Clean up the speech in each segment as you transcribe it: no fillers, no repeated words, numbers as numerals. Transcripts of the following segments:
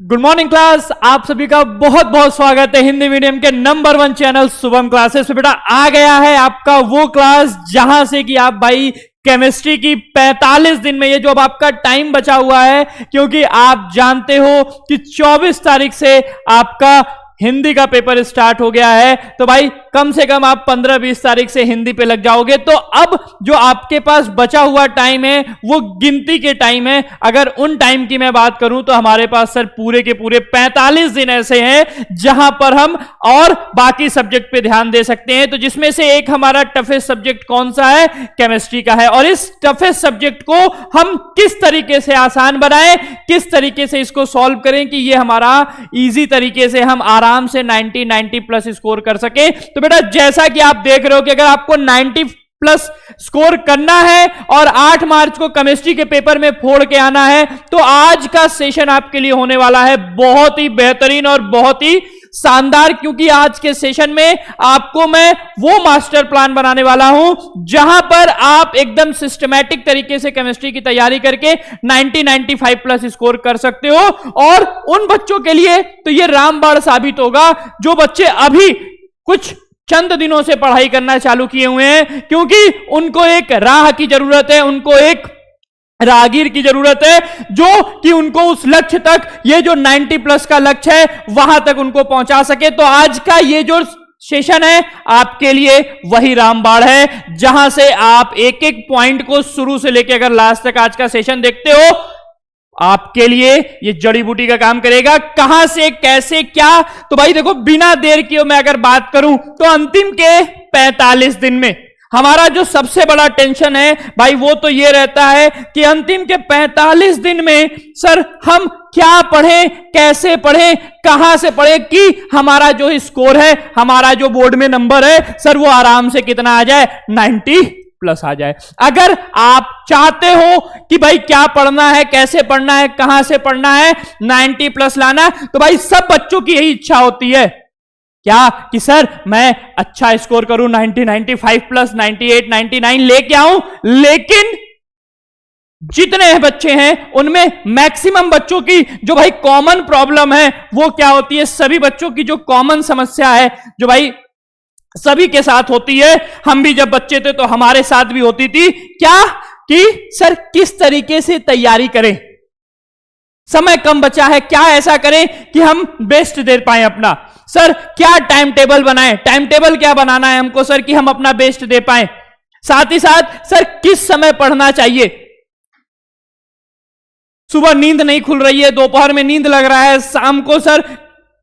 Good morning class. आप सभी का बहुत बहुत स्वागत है हिंदी मीडियम के नंबर 1 चैनल शुभम क्लासेस पे। बेटा आ गया है आपका वो क्लास जहां से कि आप भाई केमिस्ट्री की 45 दिन में, ये जो अब आपका टाइम बचा हुआ है, क्योंकि आप जानते हो कि 24 तारीख से आपका हिंदी का पेपर स्टार्ट हो गया है, तो भाई कम से कम आप 15-20 तारीख से हिंदी पे लग जाओगे। तो अब जो आपके पास बचा हुआ टाइम है वो गिनती के टाइम है। अगर उन टाइम की मैं बात करूं तो हमारे पास सर पूरे के पूरे 45 दिन ऐसे हैं जहां पर हम और बाकी सब्जेक्ट पे ध्यान दे सकते हैं। तो जिसमें से एक हमारा टफेस्ट सब्जेक्ट कौन सा है? केमिस्ट्री का है। और इस टफेस्ट सब्जेक्ट को हम किस तरीके से आसान बनाएं, किस तरीके से इसको सॉल्व करें कि ये हमारा इजी तरीके से हम आराम से 90 प्लस स्कोर कर सके। तो बेटा जैसा कि आप देख रहे हो कि अगर आपको 90 प्लस स्कोर करना है और 8 मार्च को केमिस्ट्री के पेपर में फोड़ के आना है, तो आज का सेशन आपके लिए होने वाला है बहुत ही बेहतरीन और बहुत ही शानदार। क्योंकि आज के सेशन में आपको मैं वो मास्टर प्लान बनाने वाला हूं जहां पर आप एकदम सिस्टमैटिक तरीके से केमिस्ट्री की तैयारी करके 90-95 प्लस स्कोर कर सकते हो। और उन बच्चों के लिए तो ये रामबाण साबित होगा जो बच्चे अभी कुछ चंद दिनों से पढ़ाई करना चालू किए हुए हैं, क्योंकि उनको एक राह की जरूरत है, उनको एक राहगीर की जरूरत है जो कि उनको उस लक्ष्य तक, ये जो 90 प्लस का लक्ष्य है वहां तक उनको पहुंचा सके। तो आज का ये जो सेशन है आपके लिए वही रामबाण है जहां से आप एक एक पॉइंट को शुरू से लेकर अगर लास्ट तक आज का सेशन देखते हो, आपके लिए ये जड़ी बूटी का काम करेगा। कहां से कैसे क्या, तो भाई देखो बिना देर किए मैं अगर बात करूं तो अंतिम के 45 दिन में हमारा जो सबसे बड़ा टेंशन है भाई वो तो ये रहता है कि अंतिम के 45 दिन में सर हम क्या पढ़ें, कैसे पढ़ें, कहां से पढ़ें कि हमारा जो स्कोर है, हमारा जो बोर्ड में नंबर है सर वो आराम से कितना आ जाए, 90 प्लस आ जाए। अगर आप चाहते हो कि भाई क्या पढ़ना है, कैसे पढ़ना है, कहां से पढ़ना है, 90 प्लस लाना, तो भाई सब बच्चों की यही इच्छा होती है क्या कि सर मैं अच्छा स्कोर करूं, 90, 95 प्लस, 98, 99 लेके आऊं। लेकिन जितने बच्चे हैं उनमें मैक्सिमम बच्चों की जो भाई कॉमन प्रॉब्लम है वो क्या होती है, सभी बच्चों की जो कॉमन समस्या है जो भाई सभी के साथ होती है, हम भी जब बच्चे थे तो हमारे साथ भी होती थी, क्या कि सर किस तरीके से तैयारी करें, समय कम बचा है, क्या ऐसा करें कि हम बेस्ट दे पाएं अपना, सर क्या टाइम टेबल बनाएं, टाइम टेबल क्या बनाना है हमको सर कि हम अपना बेस्ट दे पाएं, साथ ही साथ सर किस समय पढ़ना चाहिए, सुबह नींद नहीं खुल रही है, दोपहर में नींद लग रहा है, शाम को सर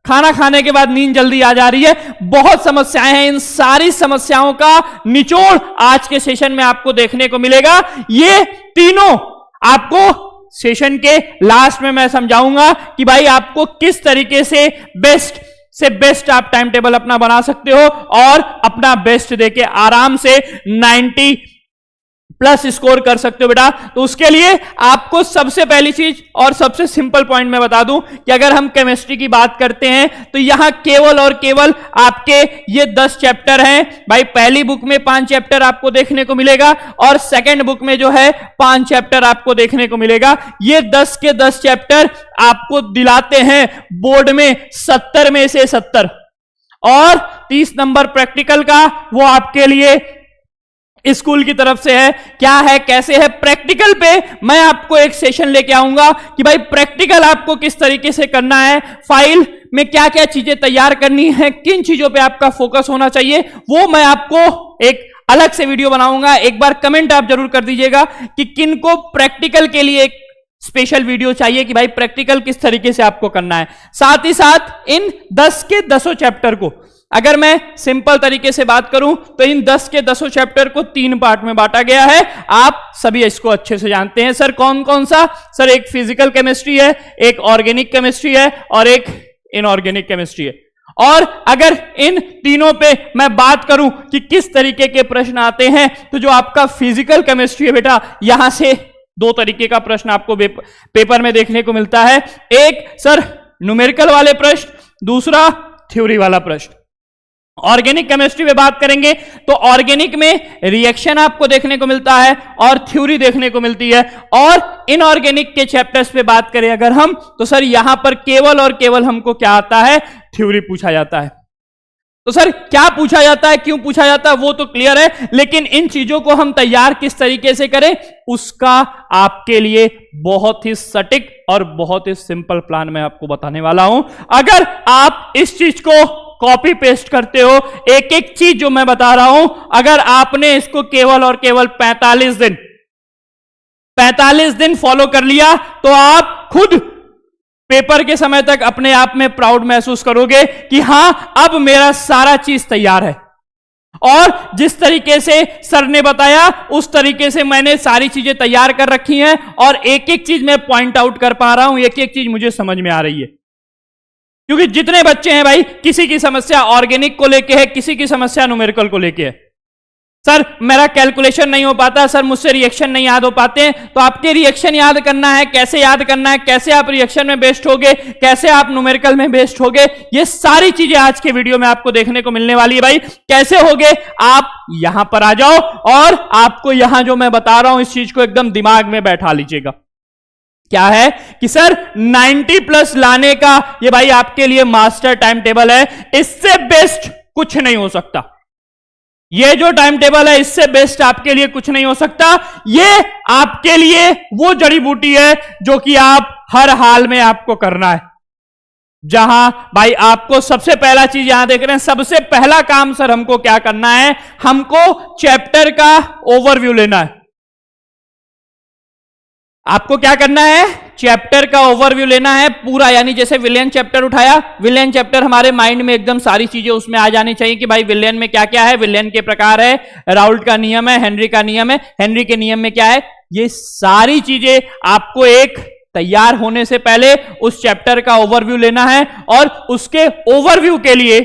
खाना खाने के बाद नींद जल्दी आ जा रही है, बहुत समस्याएं हैं। इन सारी समस्याओं का निचोड़ आज के सेशन में आपको देखने को मिलेगा। ये तीनों आपको सेशन के लास्ट में मैं समझाऊंगा कि भाई आपको किस तरीके से बेस्ट आप टाइम टेबल अपना बना सकते हो और अपना बेस्ट देके आराम से 90 प्लस स्कोर कर सकते हो बेटा। तो उसके लिए आपको सबसे पहली चीज और सबसे सिंपल पॉइंट मैं बता दूं कि अगर हम केमिस्ट्री की बात करते हैं तो यहां केवल और केवल आपके ये 10 चैप्टर हैं भाई। पहली बुक में 5 चैप्टर आपको देखने को मिलेगा और सेकंड बुक में जो है 5 चैप्टर आपको देखने को मिलेगा। ये 10 के 10 चैप्टर आपको दिलाते हैं बोर्ड में 70 में से 70 और 30 नंबर प्रैक्टिकल का वो आपके लिए स्कूल की तरफ से है। क्या है, कैसे है, प्रैक्टिकल पे मैं आपको एक सेशन लेके आऊंगा कि भाई प्रैक्टिकल आपको किस तरीके से करना है, फाइल में क्या क्या चीजें तैयार करनी है, किन चीजों पे आपका फोकस होना चाहिए, वो मैं आपको एक अलग से वीडियो बनाऊंगा। एक बार कमेंट आप जरूर कर दीजिएगा कि किनको प्रैक्टिकल के लिए एक स्पेशल वीडियो चाहिए कि भाई प्रैक्टिकल किस तरीके से आपको करना है। साथ ही साथ इन 10 के 10 चैप्टर को अगर मैं सिंपल तरीके से बात करूं तो इन 10 के 10 चैप्टर को 3 पार्ट में बांटा गया है। आप सभी इसको अच्छे से जानते हैं। सर कौन कौन सा? सर एक फिजिकल केमिस्ट्री है, एक ऑर्गेनिक केमिस्ट्री है और एक इनऑर्गेनिक केमिस्ट्री है। और अगर इन तीनों पे मैं बात करूं कि किस तरीके के प्रश्न आते हैं तो जो आपका फिजिकल केमिस्ट्री है बेटा, यहां से 2 तरीके का प्रश्न आपको पेपर में देखने को मिलता है। एक सर न्यूमेरिकल वाले प्रश्न, दूसरा थ्योरी वाला प्रश्न। ऑर्गेनिक केमिस्ट्री में बात करेंगे तो ऑर्गेनिक में रिएक्शन आपको देखने को मिलता है और थ्योरी देखने को मिलती है। और इनऑर्गेनिक के चैप्टर्स पे बात करें अगर हम, तो सर यहां पर केवल और केवल हमको क्या आता है, थ्योरी पूछा जाता है। तो सर क्या पूछा जाता है, क्यों पूछा जाता है, वो तो क्लियर है, लेकिन इन चीजों को हम तैयार किस तरीके से करें उसका आपके लिए बहुत ही सटीक और बहुत ही सिंपल प्लान मैं आपको बताने वाला हूं। अगर आप इस चीज को कॉपी पेस्ट करते हो, एक एक चीज जो मैं बता रहा हूं, अगर आपने इसको केवल और केवल 45 दिन फॉलो कर लिया तो आप खुद पेपर के समय तक अपने आप में प्राउड महसूस करोगे कि हां अब मेरा सारा चीज तैयार है। और जिस तरीके से सर ने बताया उस तरीके से मैंने सारी चीजें तैयार कर रखी हैं और एक एक चीज मैं पॉइंट आउट कर पा रहा हूं, एक एक चीज मुझे समझ में आ रही है। क्योंकि जितने बच्चे हैं भाई, किसी की समस्या ऑर्गेनिक को लेके है, किसी की समस्या न्यूमेरिकल को लेके है। सर मेरा कैलकुलेशन नहीं हो पाता, सर मुझसे रिएक्शन नहीं याद हो पाते हैं। तो आपके रिएक्शन याद करना है, कैसे याद करना है, कैसे आप रिएक्शन में बेस्ट होगे, कैसे आप न्यूमेरिकल में बेस्ट होगे, ये सारी चीजें आज के वीडियो में आपको देखने को मिलने वाली है। भाई कैसे होगे, आप यहां पर आ जाओ और आपको यहां जो मैं बता रहा हूं इस चीज को एकदम दिमाग में बैठा लीजिएगा। क्या है कि सर 90+ लाने का ये भाई आपके लिए मास्टर टाइम टेबल है, इससे बेस्ट कुछ नहीं हो सकता। ये जो टाइम टेबल है इससे बेस्ट आपके लिए कुछ नहीं हो सकता। ये आपके लिए वो जड़ी बूटी है जो कि आप हर हाल में आपको करना है। जहां भाई आपको सबसे पहला चीज यहां देख रहे हैं, सबसे पहला काम सर हमको क्या करना है, हमको चैप्टर का ओवरव्यू लेना है। आपको क्या करना है, चैप्टर का ओवरव्यू लेना है पूरा। यानी जैसे विलियन चैप्टर उठाया, विलियन चैप्टर हमारे माइंड में एकदम सारी चीजें उसमें आ जानी चाहिए कि भाई विलियन में क्या क्या है, विलियन के प्रकार है, राउल्ट का नियम है, हेनरी का नियम है, हेनरी के नियम में क्या है, ये सारी चीजें आपको एक तैयार होने से पहले उस चैप्टर का ओवरव्यू लेना है। और उसके ओवरव्यू के लिए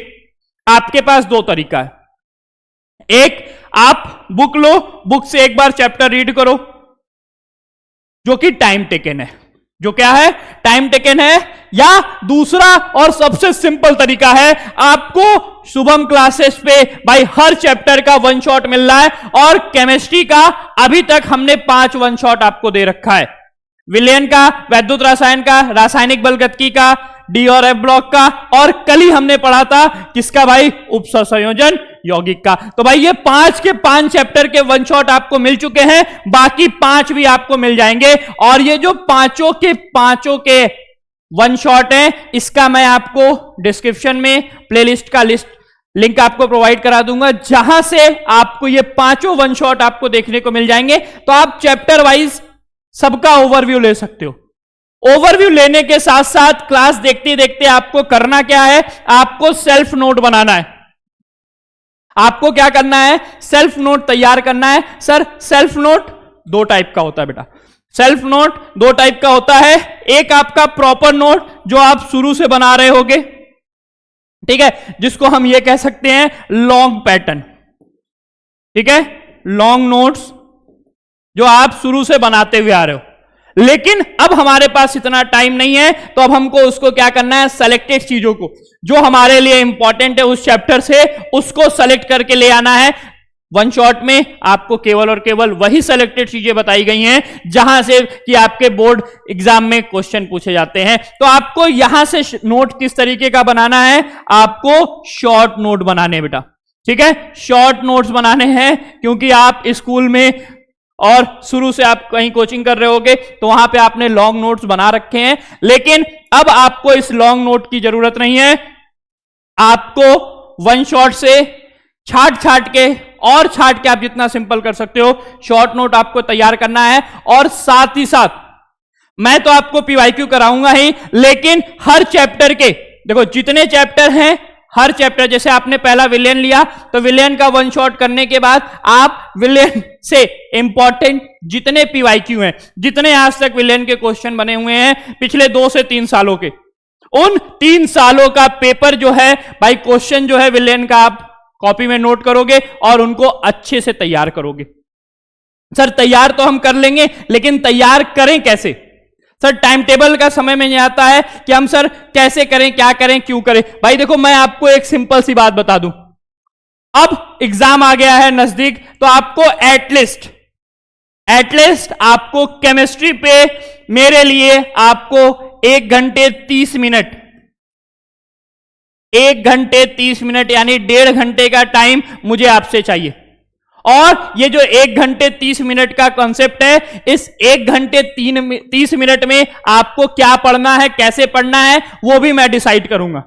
आपके पास दो तरीका है। एक, आप बुक लो, बुक से एक बार चैप्टर रीड करो जो कि टाइम टेकन है, जो क्या है, टाइम टेकन है। या दूसरा और सबसे सिंपल तरीका है, आपको शुभम क्लासेस पे भाई हर चैप्टर का वन शॉट मिल रहा है। और केमिस्ट्री का अभी तक हमने 5 वन शॉट आपको दे रखा है। विलियन का, वैद्युत रसायन का, रासायनिक बलगतिकी का, डी और एफ ब्लॉक का, और कल ही हमने पढ़ा था किसका भाई, उपसंयोजन यौगिक का। तो भाई ये 5 के 5 चैप्टर के वन शॉट आपको मिल चुके हैं, बाकी 5 भी आपको मिल जाएंगे। और ये जो पांचों के वन शॉट है, इसका मैं आपको डिस्क्रिप्शन में प्लेलिस्ट का लिंक आपको प्रोवाइड करा दूंगा, जहां से आपको ये 5 वन शॉट आपको देखने को मिल जाएंगे। तो आप चैप्टर वाइज सबका ओवरव्यू ले सकते हो। ओवरव्यू लेने के साथ साथ क्लास देखते देखते आपको करना क्या है, आपको सेल्फ नोट बनाना है। आपको क्या करना है, सेल्फ नोट तैयार करना है। सर सेल्फ नोट 2 टाइप का होता है बेटा, सेल्फ नोट 2 टाइप का होता है। एक आपका प्रॉपर नोट जो आप शुरू से बना रहे होगे, ठीक है, जिसको हम ये कह सकते हैं लॉन्ग पैटर्न, ठीक है, लॉन्ग नोट्स जो आप शुरू से बनाते हुए आ रहे हो। लेकिन अब हमारे पास इतना टाइम नहीं है, तो अब हमको उसको क्या करना है, सेलेक्टेड चीजों को जो हमारे लिए इंपॉर्टेंट है उस चैप्टर से, उसको सेलेक्ट करके ले आना है। वन शॉट में आपको केवल और केवल वही सेलेक्टेड चीजें बताई गई हैं जहां से कि आपके बोर्ड एग्जाम में क्वेश्चन पूछे जाते हैं। तो आपको यहां से नोट किस तरीके का बनाना है, आपको शॉर्ट नोट बनाने बेटा, ठीक है, शॉर्ट नोट्स बनाने हैं। क्योंकि आप स्कूल में और शुरू से आप कहीं कोचिंग कर रहे होगे तो वहां पे आपने लॉन्ग नोट्स बना रखे हैं, लेकिन अब आपको इस लॉन्ग नोट की जरूरत नहीं है। आपको वन शॉट से छाट के आप जितना सिंपल कर सकते हो शॉर्ट नोट आपको तैयार करना है। और साथ ही साथ मैं तो आपको पीवाईक्यू कराऊंगा ही, लेकिन हर चैप्टर के देखो जितने चैप्टर हैं, हर चैप्टर, जैसे आपने पहला विलियन लिया तो विलियन का वन शॉट करने के बाद आप विलियन से इंपॉर्टेंट जितने पीवाईक्यू हैं, जितने आज तक विलियन के क्वेश्चन बने हुए हैं पिछले 2 से 3 सालों के, उन 3 सालों का पेपर जो है भाई, क्वेश्चन जो है विलियन का आप कॉपी में नोट करोगे और उनको अच्छे से तैयार करोगे। सर तैयार तो हम कर लेंगे, लेकिन तैयार करें कैसे? सर टाइम टेबल का समय में नहीं आता है कि हम सर कैसे करें, क्या करें, क्यों करें। भाई देखो मैं आपको एक सिंपल सी बात बता दूं, अब एग्जाम आ गया है नजदीक, तो आपको एटलीस्ट आपको केमिस्ट्री पे मेरे लिए आपको 1 घंटे 30 मिनट 1 घंटे 30 मिनट यानी 1.5 घंटे का टाइम मुझे आपसे चाहिए। और ये जो 1 घंटे 30 मिनट का कॉन्सेप्ट है, इस 1 घंटे 30 मिनट में आपको क्या पढ़ना है, कैसे पढ़ना है, वो भी मैं डिसाइड करूंगा।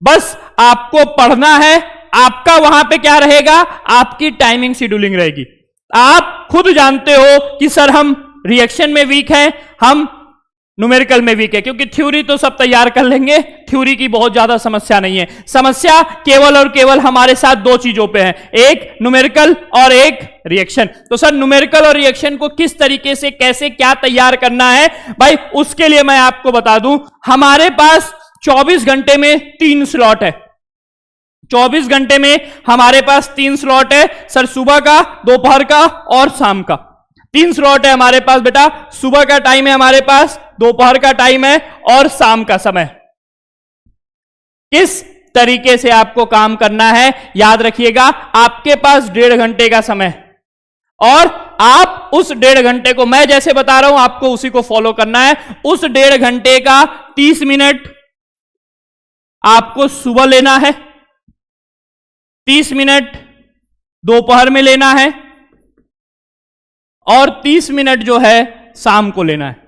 बस आपको पढ़ना है। आपका वहां पे क्या रहेगा, आपकी टाइमिंग शेड्यूलिंग रहेगी। आप खुद जानते हो कि सर हम रिएक्शन में वीक हैं, हम न्यूमेरिकल में वीक है, क्योंकि थ्योरी तो सब तैयार कर लेंगे, थ्योरी की बहुत ज्यादा समस्या नहीं है। समस्या केवल और केवल हमारे साथ 2 चीजों पे है, एक न्यूमेरिकल और एक रिएक्शन। तो सर न्यूमेरिकल और रिएक्शन को किस तरीके से कैसे क्या तैयार करना है भाई, उसके लिए मैं आपको बता दूं, हमारे पास 24 घंटे में 3 स्लॉट है। 24 घंटे में हमारे पास 3 स्लॉट है सर, सुबह का, दोपहर का और शाम का। 3 स्लॉट है हमारे पास बेटा, सुबह का टाइम है हमारे पास, दोपहर का टाइम है और शाम का समय। किस तरीके से आपको काम करना है याद रखिएगा, आपके पास 1.5 घंटे का समय और आप उस 1.5 घंटे को, मैं जैसे बता रहा हूं आपको उसी को फॉलो करना है। उस 1.5 घंटे का 30 मिनट आपको सुबह लेना है, 30 मिनट दोपहर में लेना है और 30 मिनट जो है शाम को लेना है।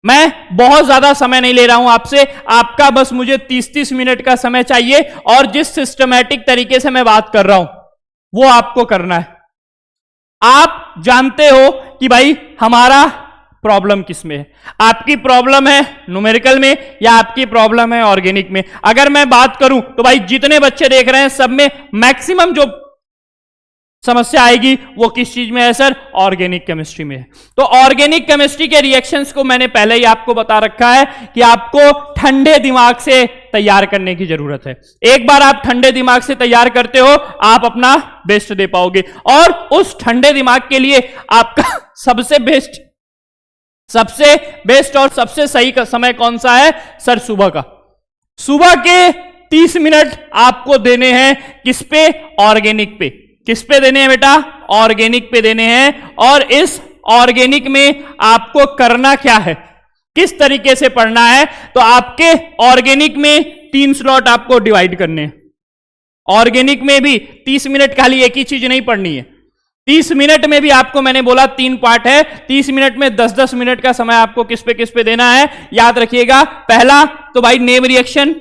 मैं बहुत ज्यादा समय नहीं ले रहा हूं आपसे, आपका बस मुझे 30-30 मिनट का समय चाहिए और जिस सिस्टमैटिक तरीके से मैं बात कर रहा हूं वो आपको करना है। आप जानते हो कि भाई हमारा प्रॉब्लम किस में है, आपकी प्रॉब्लम है न्यूमेरिकल में या आपकी प्रॉब्लम है ऑर्गेनिक में। अगर मैं बात करूं तो भाई जितने बच्चे देख रहे हैं सब में मैक्सिमम जो समस्या आएगी वो किस चीज में है सर, ऑर्गेनिक केमिस्ट्री में है। तो ऑर्गेनिक केमिस्ट्री के रिएक्शंस को मैंने पहले ही आपको बता रखा है कि आपको ठंडे दिमाग से तैयार करने की जरूरत है। एक बार आप ठंडे दिमाग से तैयार करते हो, आप अपना बेस्ट दे पाओगे। और उस ठंडे दिमाग के लिए आपका सबसे बेस्ट और सबसे सही का समय कौन सा है सर, सुबह का। सुबह के 30 मिनट आपको देने हैं किस पे, ऑर्गेनिक पे। किस पे देने हैं बेटा, ऑर्गेनिक पे देने हैं। और इस ऑर्गेनिक में आपको करना क्या है, किस तरीके से पढ़ना है, तो आपके ऑर्गेनिक में 3 स्लॉट आपको डिवाइड करने हैं। ऑर्गेनिक में भी 30 मिनट खाली एक ही चीज नहीं पढ़नी है, 30 मिनट में भी आपको मैंने बोला 3 पार्ट है, 30 मिनट में 10-10 मिनट का समय आपको किस पे देना है याद रखिएगा। पहला तो भाई नेम रिएक्शन,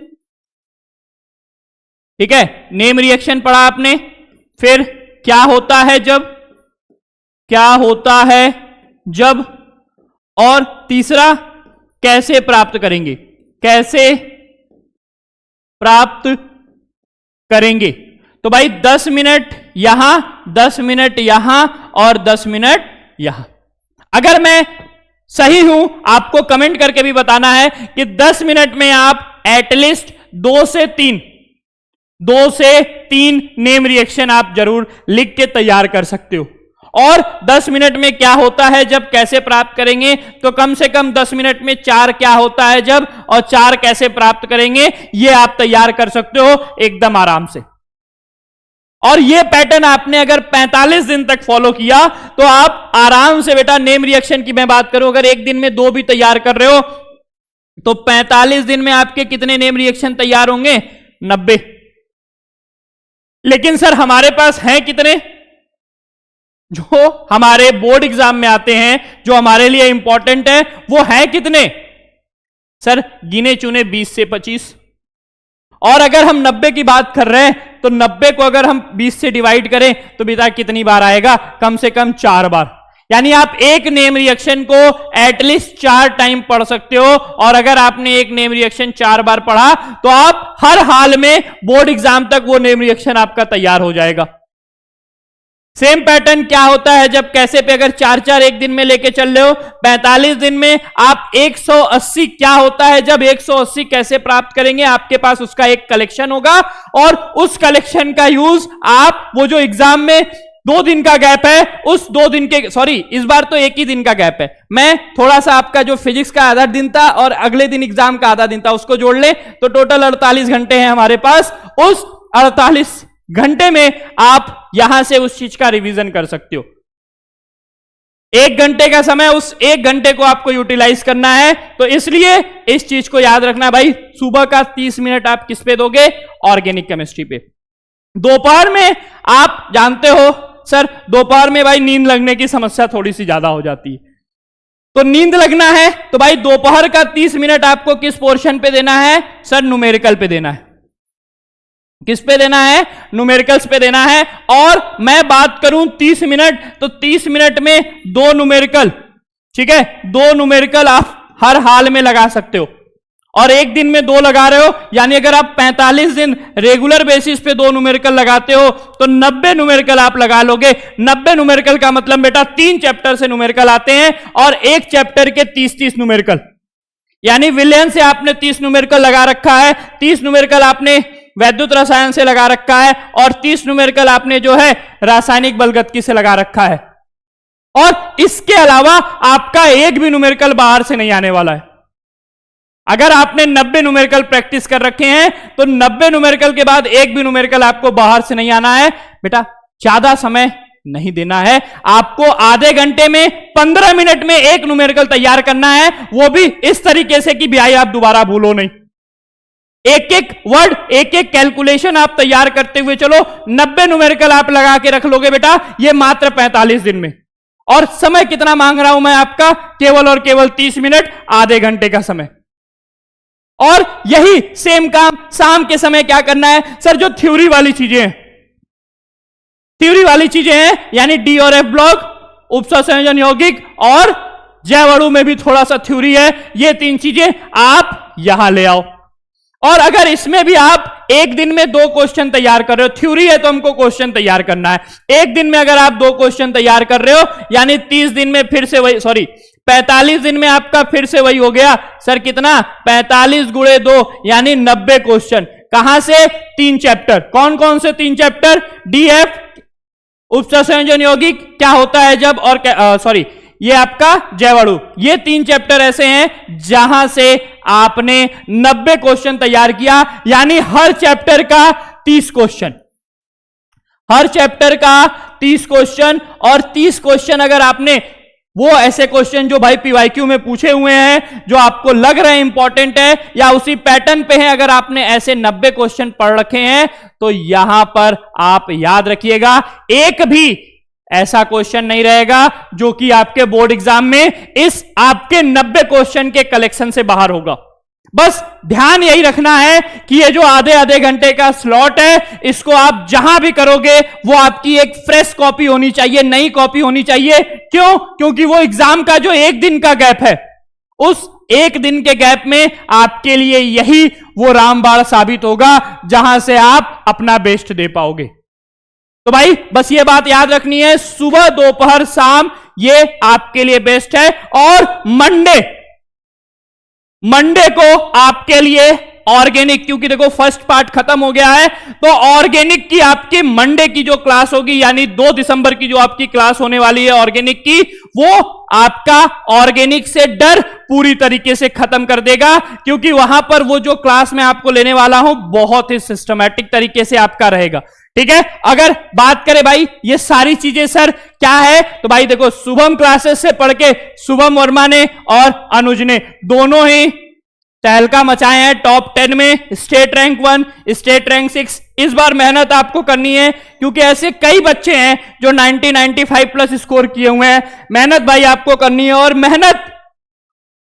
ठीक है, नेम रिएक्शन पढ़ा आपने। फिर क्या होता है जब, और तीसरा कैसे प्राप्त करेंगे, तो भाई 10 मिनट यहां, 10 मिनट यहां और 10 मिनट यहां। अगर मैं सही हूं आपको कमेंट करके भी बताना है कि 10 मिनट में आप एटलीस्ट 2 से 3 नेम रिएक्शन आप जरूर लिख के तैयार कर सकते हो। और 10 मिनट में क्या होता है जब कैसे प्राप्त करेंगे, तो कम से कम 10 मिनट में 4 क्या होता है जब और 4 कैसे प्राप्त करेंगे, ये आप तैयार कर सकते हो एकदम आराम से। और ये पैटर्न आपने अगर 45 दिन तक फॉलो किया तो आप आराम से बेटा, नेम रिएक्शन की मैं बात करूं, अगर एक दिन में 2 भी तैयार कर रहे हो तो 45 दिन में आपके कितने नेम रिएक्शन तैयार होंगे, 90। लेकिन सर हमारे पास हैं कितने, जो हमारे बोर्ड एग्जाम में आते हैं, जो हमारे लिए इंपॉर्टेंट है, वो हैं कितने सर, गिने चुने 20 से 25। और अगर हम 90 की बात कर रहे हैं तो 90 को अगर हम 20 से डिवाइड करें तो बेटा कितनी बार आएगा, कम से कम 4 बार। यानी आप एक नेम रिएक्शन को एटलीस्ट 4 टाइम पढ़ सकते हो। और अगर आपने एक नेम रिएक्शन 4 बार पढ़ा तो आप हर हाल में बोर्ड एग्जाम तक वो नेम रिएक्शन आपका तैयार हो जाएगा। सेम पैटर्न क्या होता है जब कैसे पे अगर 4-4 एक दिन में लेके चल रहे हो, 45 दिन में आप 180 क्या होता है जब 180 कैसे प्राप्त करेंगे, आपके पास उसका एक कलेक्शन होगा और उस कलेक्शन का यूज आप वो जो एग्जाम में 2 दिन का गैप है, उस 2 दिन के, सॉरी इस बार तो 1 ही दिन का गैप है, मैं थोड़ा सा आपका जो फिजिक्स का आधा दिन था और अगले दिन एग्जाम का आधा दिन था उसको जोड़ ले तो टोटल 48 घंटे हैं हमारे पास। उस 48 घंटे में आप यहां से उस चीज का रिवीजन कर सकते हो। 1 घंटे का समय, उस 1 घंटे को आपको यूटिलाइज करना है। तो इसलिए इस चीज को याद रखना भाई, सुबह का 30 मिनट आप किस पे दोगे? ऑर्गेनिक केमिस्ट्री पे। दोपहर में आप जानते हो सर, दोपहर में भाई नींद लगने की समस्या थोड़ी सी ज्यादा हो जाती है, तो नींद लगना है तो भाई दोपहर का 30 मिनट आपको किस पोर्शन पे देना है? सर न्यूमेरिकल पे देना है। किस पे देना है? न्यूमेरिकल्स पे देना है। और मैं बात करूं 30 मिनट, तो 30 मिनट में 2 न्यूमेरिकल, ठीक है, 2 न्यूमेरिकल आप हर हाल में लगा सकते हो। और एक दिन में 2 लगा रहे हो, यानी अगर आप 45 दिन रेगुलर बेसिस पे 2 न्यूमेरिकल लगाते हो तो 90 न्यूमेरिकल आप लगा लोगे। 90 न्यूमेरिकल का मतलब बेटा 3 चैप्टर से न्यूमेरिकल आते हैं और एक चैप्टर के 30-30 न्यूमेरिकल, यानी विलियन से आपने 30 न्यूमेरिकल लगा रखा है, 30 न्यूमेरिकल आपने वैद्युत रसायन से लगा रखा है और 30 न्यूमेरिकल आपने जो है रासायनिक बलगतकी से लगा रखा है। और इसके अलावा आपका एक भी न्यूमेरिकल बाहर से नहीं आने वाला है। अगर आपने 90 न्यूमेरिकल प्रैक्टिस कर रखे हैं तो 90 न्यूमेरिकल के बाद एक भी न्यूमेरिकल आपको बाहर से नहीं आना है। बेटा ज्यादा समय नहीं देना है आपको, आधे घंटे में 15 मिनट में एक न्यूमेरिकल तैयार करना है, वो भी इस तरीके से कि भाई आप दोबारा भूलो नहीं। एक एक वर्ड, एक एक कैलकुलेशन आप तैयार करते हुए चलो। 90 न्यूमेरिकल आप लगा के रख लोगे बेटा, ये मात्र 45 दिन में। और समय कितना मांग रहा हूं मैं आपका? केवल और केवल 30 मिनट, आधे घंटे का समय। और यही सेम काम शाम के समय क्या करना है? सर जो थ्योरी वाली चीजें हैं, थ्योरी वाली चीजें हैं, यानी डी और एफ ब्लॉक, उपसंयोजन यौगिक और जैव में भी थोड़ा सा थ्योरी है, ये 3 चीजें आप यहां ले आओ। और अगर इसमें भी आप एक दिन में 2 क्वेश्चन तैयार कर रहे हो, थ्योरी है तो हमको क्वेश्चन तैयार करना है, एक दिन में अगर आप 2 क्वेश्चन तैयार कर रहे हो, यानी 30 दिन में फिर से वही, 45 दिन में आपका फिर से वही हो गया। सर कितना? 45 गुणे 2 यानी 90 क्वेश्चन। कहां से? 3 चैप्टर। कौन कौन से 3 चैप्टर? डीएफ, उपसंयोजन यौगिक क्या होता है जब, और ये आपका जैव, ये 3 चैप्टर ऐसे हैं जहां से आपने 90 क्वेश्चन तैयार किया, यानी हर चैप्टर का 30 क्वेश्चन, हर चैप्टर का 30 क्वेश्चन। और 30 क्वेश्चन अगर आपने, वो ऐसे क्वेश्चन जो भाई पीवाईक्यू में पूछे हुए हैं, जो आपको लग रहे हैं इंपॉर्टेंट है या उसी पैटर्न पे है, अगर आपने ऐसे 90 क्वेश्चन पढ़ रखे हैं तो यहां पर आप याद रखिएगा, एक भी ऐसा क्वेश्चन नहीं रहेगा जो कि आपके बोर्ड एग्जाम में इस आपके 90 क्वेश्चन के कलेक्शन से बाहर होगा। बस ध्यान यही रखना है कि ये जो आधे घंटे का स्लॉट है, इसको आप जहां भी करोगे वो आपकी एक फ्रेश कॉपी होनी चाहिए, नई कॉपी होनी चाहिए। क्यों? क्योंकि वो एग्जाम का जो 1 दिन का गैप है, उस 1 दिन के गैप में आपके लिए यही वो रामबाण साबित होगा जहां से आप अपना बेस्ट दे पाओगे। तो भाई बस ये बात याद रखनी है, सुबह दोपहर शाम ये आपके लिए बेस्ट है। और मंडे को आपके लिए ऑर्गेनिक, क्योंकि देखो फर्स्ट पार्ट खत्म हो गया है, तो ऑर्गेनिक की आपकी मंडे की जो क्लास होगी, यानी 2 दिसंबर की जो आपकी क्लास होने वाली है ऑर्गेनिक की, वो आपका ऑर्गेनिक से डर पूरी तरीके से खत्म कर देगा। क्योंकि वहां पर वो जो क्लास मैं आपको लेने वाला हूं बहुत ही सिस्टमैटिक तरीके से आपका रहेगा। ठीक है, अगर बात करें भाई ये सारी चीजें सर क्या है, तो भाई देखो शुभम क्लासेस से पढ़ के शुभम वर्मा ने और अनुज ने दोनों ही तहलका मचाए हैं टॉप 10 में, स्टेट रैंक 1, स्टेट रैंक 6। इस बार मेहनत आपको करनी है क्योंकि ऐसे कई बच्चे हैं जो 90-95 प्लस स्कोर किए हुए हैं। मेहनत भाई आपको करनी है और मेहनत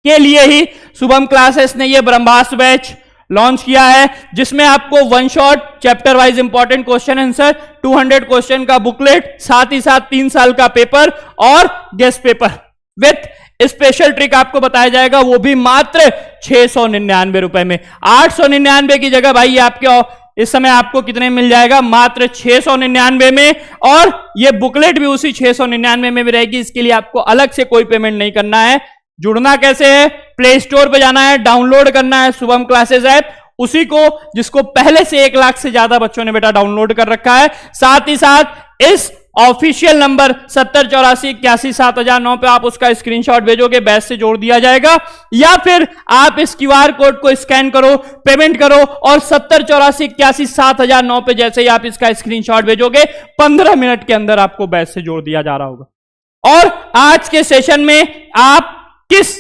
के लिए ही शुभम क्लासेस ने ये ब्रह्मास्त्र बैच लॉन्च किया है, जिसमें आपको 1 shot chapter wise important question answer, 200 question का बुकलेट, साथ ही साथ 3 साल का पेपर और guest paper with special trick आपको बताया जाएगा, वो भी मात्र 699 रुपए में। 899 की जगह भाई आपके इस समय आपको कितने मिल जाएगा? मात्र 699 में। और ये बुकलेट भी उसी 699 में भी रहेगी। इसके लिए आपको अलग से कोई पेमेंट नहीं करना है। जुड़ना कैसे है? प्ले स्टोर पे जाना है, डाउनलोड करना है शुभम क्लासेस ऐप, उसी को जिसको पहले से 1 लाख से ज्यादा बच्चों ने बेटा डाउनलोड कर रखा है। साथ ही साथ इस ऑफिशियल नंबर 7084817009 पे आप उसका स्क्रीनशॉट भेजोगे, बैच से जोड़ दिया जाएगा। या फिर आप इस क्यूआर कोड को स्कैन करो, पेमेंट करो और 7084817009 पे जैसे ही आप इसका स्क्रीनशॉट भेजोगे 15 मिनट के अंदर आपको बैच से जोड़ दिया जा रहा होगा। और आज के सेशन में आप किस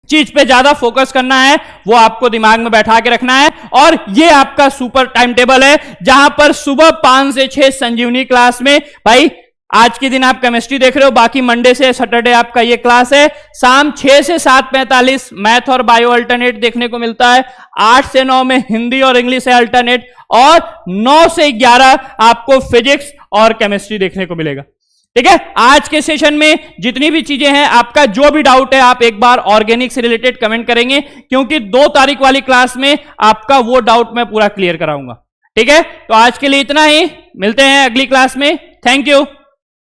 चीज पे ज्यादा फोकस करना है वो आपको दिमाग में बैठा के रखना है। और ये आपका सुपर टाइम टेबल है जहां पर सुबह 5 से 6 संजीवनी क्लास में, भाई आज के दिन आप केमिस्ट्री देख रहे हो, बाकी मंडे से सैटरडे आपका ये क्लास है। शाम 6 से 7:45 मैथ और बायो अल्टरनेट देखने को मिलता है। 8 से 9 में हिंदी और इंग्लिश है अल्टरनेट, और 9 से 11 आपको फिजिक्स और केमिस्ट्री देखने को मिलेगा। ठीक है, आज के सेशन में जितनी भी चीजें हैं, आपका जो भी डाउट है आप एक बार ऑर्गेनिक से रिलेटेड कमेंट करेंगे, क्योंकि 2 तारीख वाली क्लास में आपका वो डाउट मैं पूरा क्लियर कराऊंगा। ठीक है, तो आज के लिए इतना ही, मिलते हैं अगली क्लास में। Thank you.